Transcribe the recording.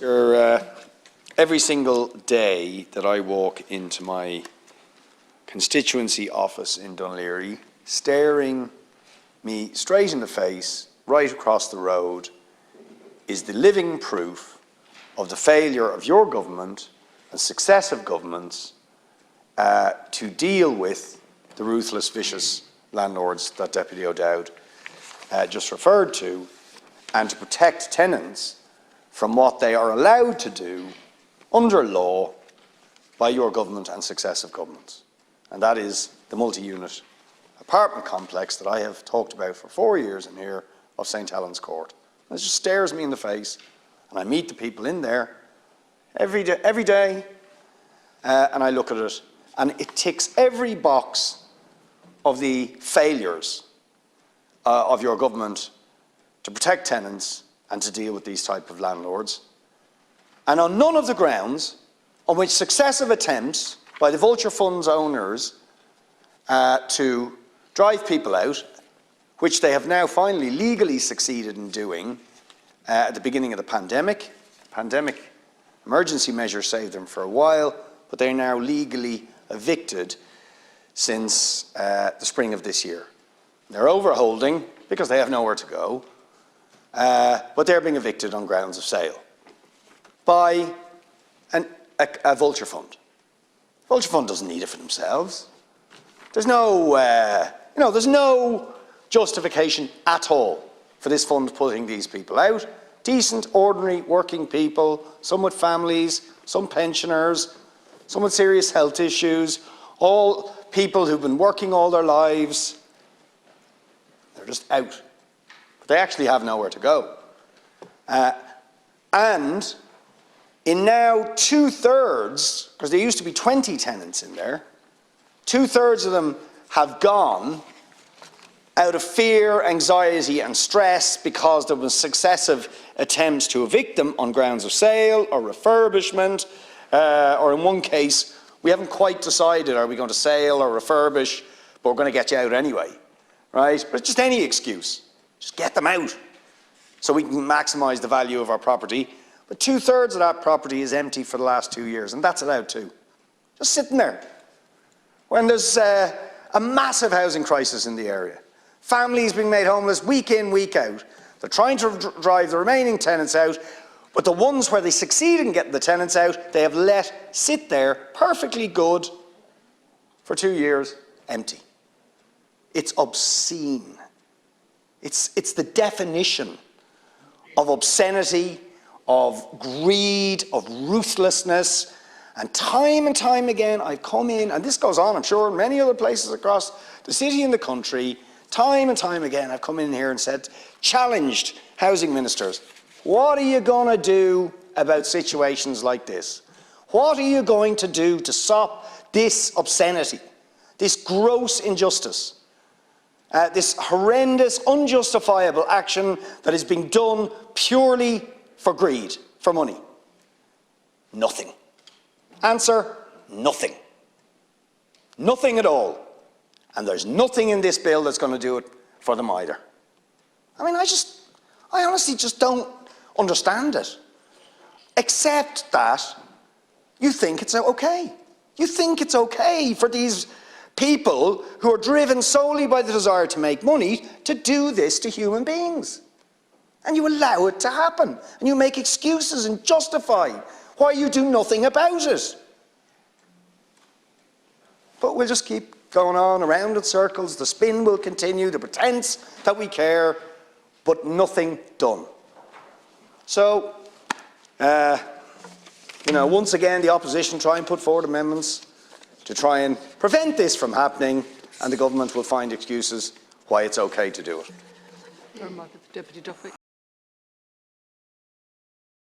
Every single day that I walk into my constituency office in Dunleary, staring me straight in the face, right across the road, is the living proof of the failure of your government and successive governments to deal with the ruthless, vicious landlords that Deputy O'Dowd just referred to, and to protect tenants from what they are allowed to do under law by your government and successive governments. And that is the multi-unit apartment complex that I have talked about for 4 years in here of St. Helens Court. And it just stares me in the face, and I meet the people in there every day, and I look at it, and it ticks every box of the failures of your government to protect tenants and to deal with these type of landlords. And on none of the grounds on which successive attempts by the vulture funds owners to drive people out, which they have now finally legally succeeded in doing at the beginning of the pandemic. Pandemic emergency measures saved them for a while, but they're now legally evicted since the spring of this year. They're overholding because they have nowhere to go, but they're being evicted on grounds of sale by a vulture fund. Vulture fund doesn't need it for themselves. There's no, there's no justification at all for this fund putting these people out. Decent, ordinary, working people, some with families, some pensioners, some with serious health issues, all people who've been working all their lives. They're just out. But they actually have nowhere to go. And in now 2/3, because there used to be 20 tenants in there, 2/3 of them have gone out of fear, anxiety and stress because there were successive attempts to evict them on grounds of sale or refurbishment, or in one case, we haven't quite decided, are we going to sale or refurbish, but we're going to get you out anyway, right? But just any excuse, just get them out so we can maximise the value of our property. But 2/3 of that property is empty for the last 2 years, and that's allowed too. Just sitting there. When there's a massive housing crisis in the area, families being made homeless week in, week out. They're trying to drive the remaining tenants out, but the ones where they succeed in getting the tenants out, they have let sit there perfectly good for 2 years, empty. It's obscene. It's the definition of obscenity, of greed, of ruthlessness. And time again, I've come in, and this goes on, I'm sure, in many other places across the city and the country, time and time again, I've come in here and said, challenged housing ministers, what are you going to do about situations like this? What are you going to do to stop this obscenity, this gross injustice, this horrendous, unjustifiable action that is being done purely for greed, for money? Nothing. Answer, nothing. Nothing at all. And there's nothing in this bill that's going to do it for them either. I mean, I honestly just don't understand it. Except that you think it's okay. You think it's okay for these people who are driven solely by the desire to make money to do this to human beings. And you allow it to happen. And you make excuses and justify why you do nothing about it. But we'll just keep going on around in circles. The spin will continue, the pretense that we care, but nothing done. So, once again, the opposition try and put forward amendments to try and prevent this from happening, and the government will find excuses why it's okay to do it. Deputy Duffy.